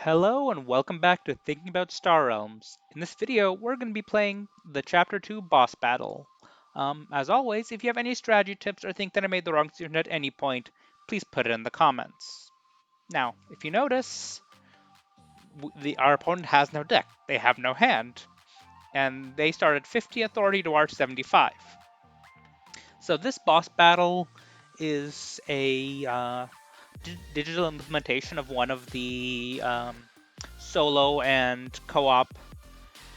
Hello and welcome back to Thinking About Star Realms. In this video, we're going to be playing the Chapter 2 boss battle. As always, if you have any strategy tips or think that I made the wrong decision at any point, please put it in the comments. Now, if you notice, our opponent has no deck. They have no hand. And they start at 50 authority to our 75. So this boss battle is a digital implementation of one of the solo and co-op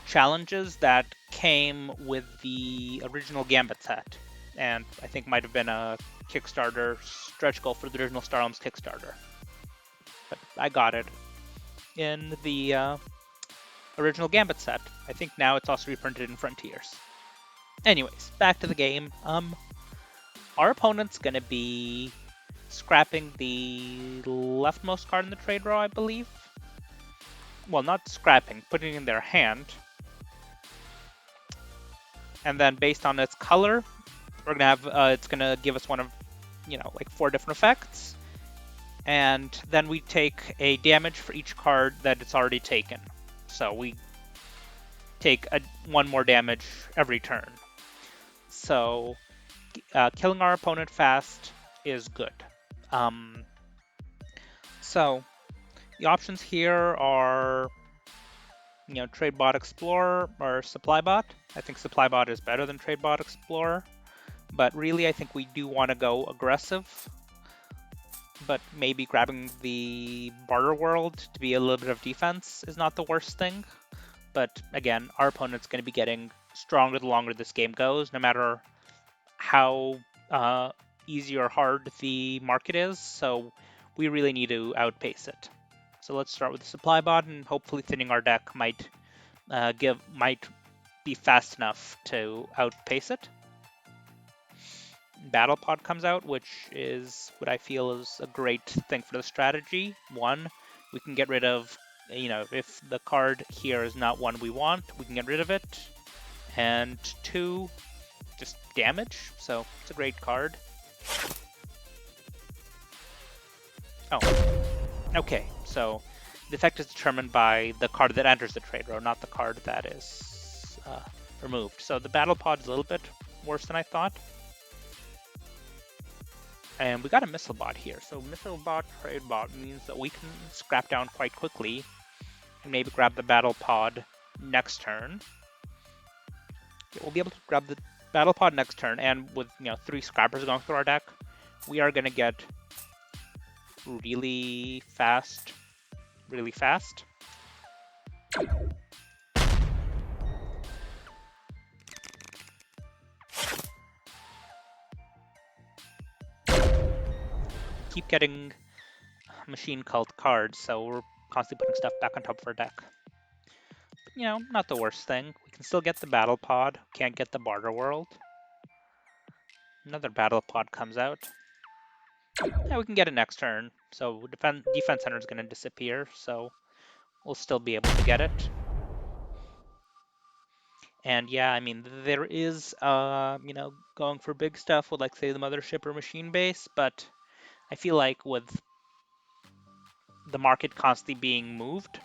challenges that came with the original Gambit set, and I think might have been a Kickstarter stretch goal for the original Star Realms Kickstarter. But I got it in the original Gambit set. I think now it's also reprinted in Frontiers. Anyways, back to the game. Our opponent's gonna be scrapping the leftmost card in the trade row, I believe. Well, not scrapping, putting it in their hand. And then based on its color, we're gonna have it's gonna give us one of like 4 different effects, and then we take a damage for each card that it's already taken. So we take one more damage every turn. So killing our opponent fast is good. So the options here are TradeBot Explorer or SupplyBot. I think SupplyBot is better than TradeBot Explorer. But really, I think we do want to go aggressive. But maybe grabbing the Barter World to be a little bit of defense is not the worst thing. But again, our opponent's going to be getting stronger the longer this game goes, no matter how easy or hard the market is. So we really need to outpace it. So let's start with the supply bot, and hopefully thinning our deck might be fast enough to outpace it. Battle Pod comes out, which is what I feel is a great thing for the strategy. One, we can get rid of, if the card here is not one we want, we can get rid of it. And 2, just damage, so it's a great card. Oh, okay, so the effect is determined by the card that enters the trade row, not the card that is removed. So the Battle Pod is a little bit worse than I thought. And we got a Missile Bot here. So Missile Bot, Trade Bot means that we can scrap down quite quickly and maybe grab the Battle Pod next turn. We'll be able to grab the Battle Pod next turn, and with 3 scrappers going through our deck, we are going to get really fast. Keep getting Machine Cult cards, so we're constantly putting stuff back on top of our deck. But, not the worst thing. We can still get the Battle Pod, can't get the Barter World. Another Battle Pod comes out. Yeah, we can get it next turn, so Defense Center is going to disappear, so we'll still be able to get it. And yeah, I mean, there is, going for big stuff with, like, say, the Mothership or Machine Base, but I feel like with the market constantly being moved,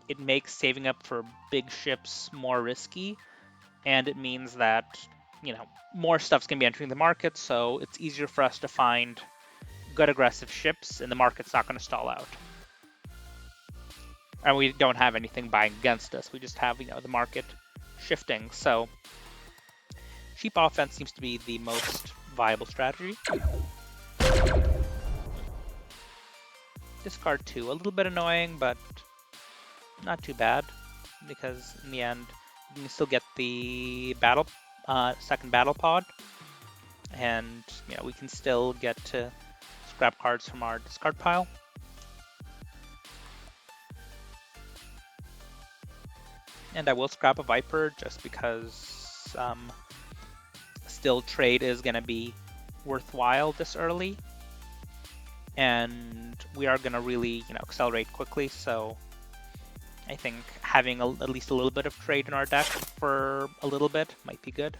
it makes saving up for big ships more risky, and it means that, more stuff's going to be entering the market, so it's easier for us to find good aggressive ships, and the market's not going to stall out. And we don't have anything buying against us. We just have, the market shifting. So cheap offense seems to be the most viable strategy. Discard 2, a little bit annoying, but not too bad, because in the end, you can still get the second battle pod, and we can still get to scrap cards from our discard pile. And I will scrap a Viper just because still trade is going to be worthwhile this early. And we are going to really, accelerate quickly. So I think having at least a little bit of trade in our deck for a little bit might be good.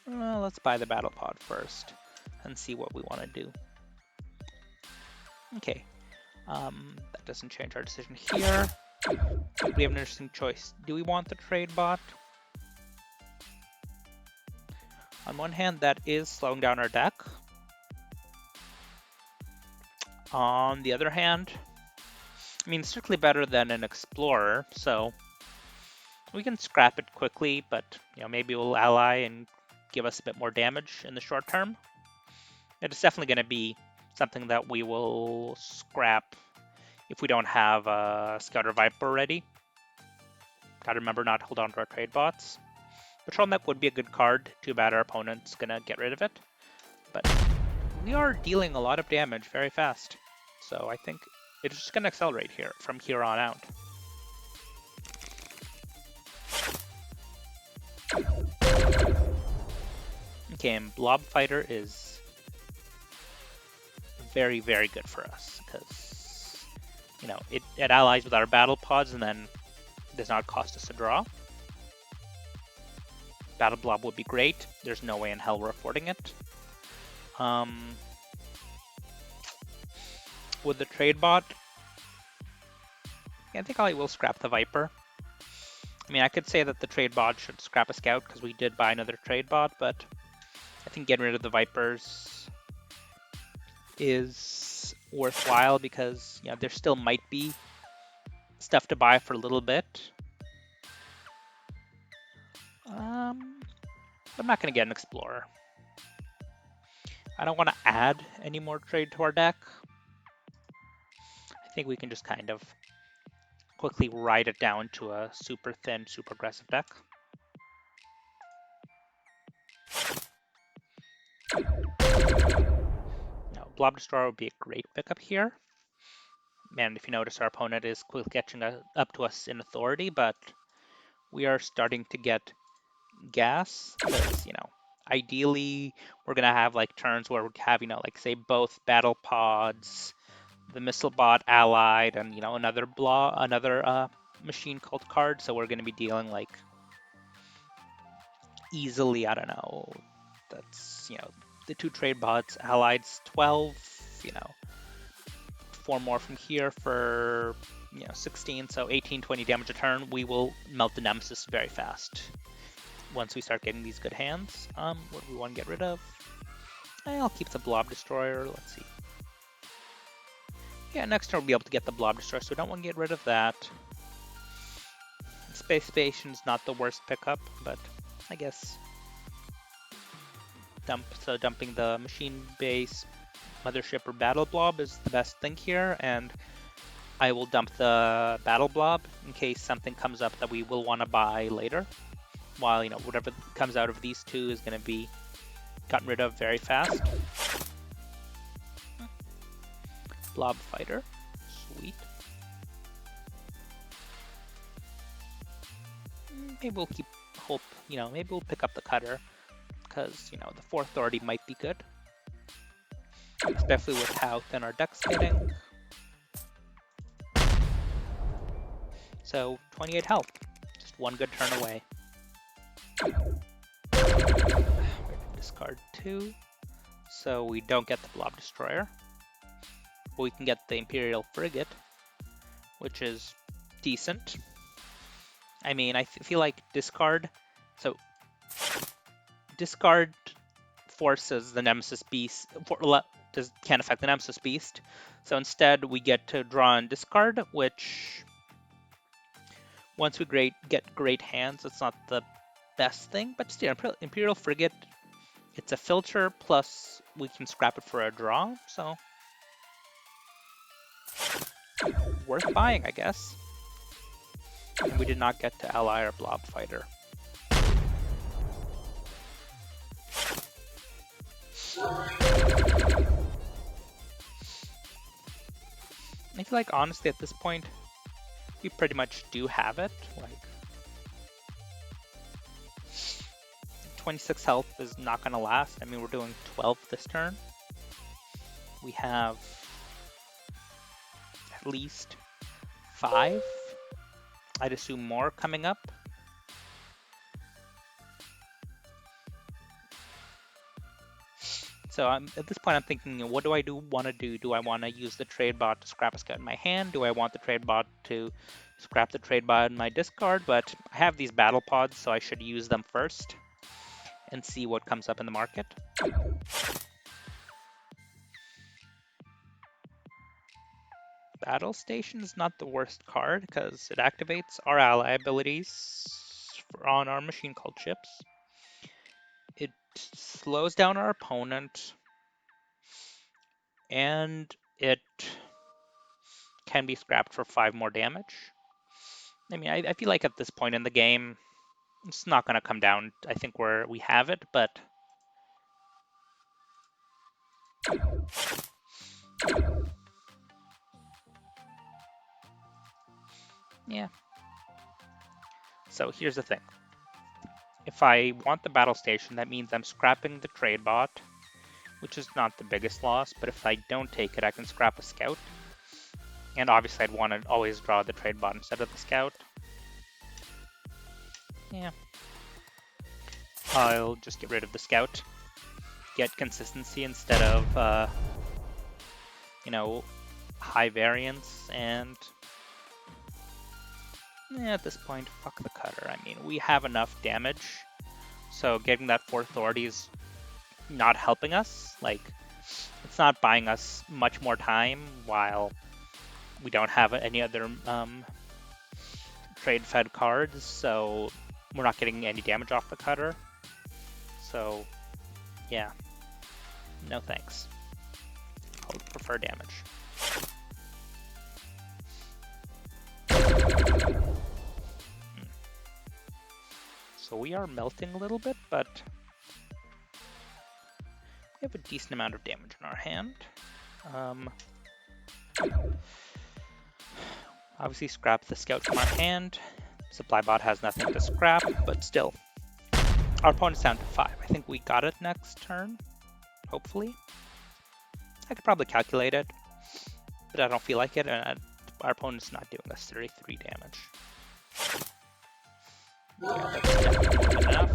Let's buy the Battle Pod first and see what we want to do. Okay. That doesn't change our decision here. But we have an interesting choice. Do we want the trade bot? On one hand, that is slowing down our deck. On the other hand, I mean, certainly better than an Explorer, so we can scrap it quickly, but maybe we'll ally and give us a bit more damage in the short term. It's definitely going to be something that we will scrap if we don't have a Scouter Viper ready. Gotta remember not to hold on to our trade bots. Patrol Mech would be a good card. Too bad our opponent's gonna get rid of it. But we are dealing a lot of damage very fast. So I think it's just gonna accelerate here from here on out. Okay, and Blob Fighter is very, very good for us because it allies with our battle pods and then does not cost us a draw. Battle Blob would be great. There's no way in hell we're affording it. With the trade bot, I think I will scrap the Viper. I mean, I could say that the trade bot should scrap a Scout because we did buy another trade bot, but I think getting rid of the Vipers is worthwhile because there still might be stuff to buy for a little bit. I'm not going to get an Explorer. I don't want to add any more trade to our deck. I think we can just kind of quickly ride it down to a super thin, super aggressive deck. Now, Blob Destroyer would be a great pickup here. And if you notice, our opponent is quickly catching up to us in authority, but we are starting to get gas because, ideally we're going to have like turns where we have, like say both battle pods, the missile bot allied, and another machine cult card. So we're going to be dealing like easily, I don't know, that's the two trade bots allied 12, 4 more from here for 16, so 18, 20 damage a turn. We will melt the Nemesis very fast once we start getting these good hands. What do we want to get rid of? I'll keep the Blob Destroyer. Let's see. Yeah, next turn we'll be able to get the Blob Destroyer, so we don't want to get rid of that. Space Station's not the worst pickup, but I guess dumping the machine base, mothership, or battle blob is the best thing here, and I will dump the battle blob in case something comes up that we will want to buy later. While whatever comes out of these two is going to be gotten rid of very fast. Blob Fighter, sweet. Maybe we'll keep hope. Maybe we'll pick up the Cutter because the 4 authority might be good, especially with how thin our deck's getting. So 28 health, just one good turn away. Discard 2, so we don't get the Blob Destroyer, but we can get the Imperial Frigate, which is decent. I mean, I feel like discard forces the Nemesis Beast, can't affect the Nemesis Beast, so instead we get to draw and discard, which once we get great hands, it's not the best thing, but still, Imperial Frigate, it's a filter, plus we can scrap it for a draw, so worth buying, I guess. And we did not get to ally our Blob Fighter. I feel like, honestly, at this point, we pretty much do have it. Like, 26 health is not going to last. I mean, we're doing 12 this turn. We have at least 5. I'd assume more coming up. So at this point, I'm thinking, what do I want to do? Do I want to use the trade bot to scrap a scout in my hand? Do I want the trade bot to scrap the trade bot in my discard? But I have these battle pods, so I should use them first and see what comes up in the market. Battle Station is not the worst card because it activates our ally abilities on our machine called chips. It slows down our opponent, and it can be scrapped for 5 more damage. I mean, I feel like at this point in the game, it's not going to come down, I think, where we have it, but yeah. So here's the thing. If I want the battle station, that means I'm scrapping the trade bot, which is not the biggest loss, but if I don't take it, I can scrap a scout. And obviously I'd want to always draw the trade bot instead of the scout. Yeah. I'll just get rid of the scout. Get consistency instead of, you know, high variance, and at this point, fuck the cutter. I mean, we have enough damage, so getting that 4 authority is not helping us. Like, it's not buying us much more time while we don't have any other trade-fed cards, so we're not getting any damage off the cutter. So, yeah, no thanks. I would prefer damage. So we are melting a little bit, but we have a decent amount of damage in our hand. Obviously scrap the scout from our hand. Supply bot has nothing to scrap, but still. Our opponent's down to 5. I think we got it next turn, hopefully. I could probably calculate it, but I don't feel like it, and our opponent's not doing us 33 damage. Yeah, that's definitely enough.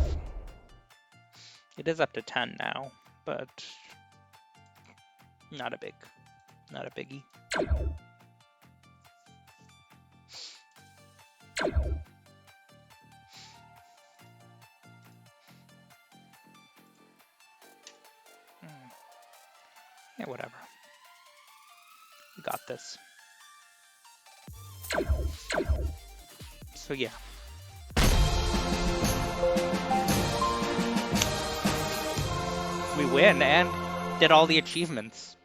It is up to 10 now, but not a biggie. Yeah, whatever. We got this. So yeah. We win and did all the achievements.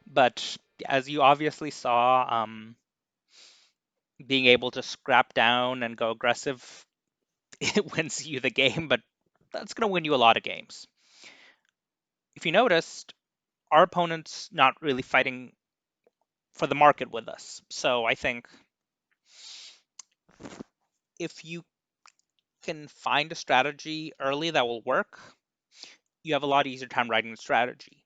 But as you obviously saw, being able to scrap down and go aggressive, it wins you the game, but that's going to win you a lot of games. If you noticed, our opponent's not really fighting for the market with us. So I think if you can find a strategy early that will work, you have a lot easier time writing the strategy.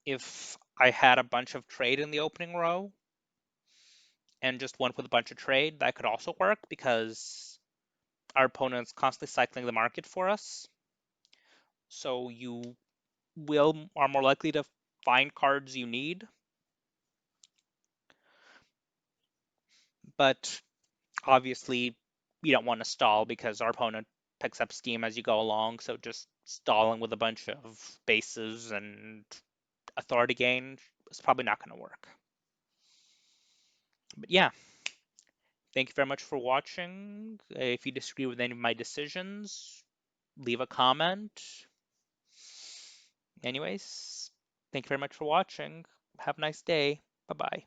If I had a bunch of trade in the opening row and just went with a bunch of trade, that could also work because our opponent's constantly cycling the market for us. So you are more likely to find cards you need. But obviously, you don't want to stall because our opponent picks up steam as you go along. So just stalling with a bunch of bases and authority gain is probably not going to work. But yeah, thank you very much for watching. If you disagree with any of my decisions, leave a comment. Anyways, thank you very much for watching. Have a nice day. Bye-bye.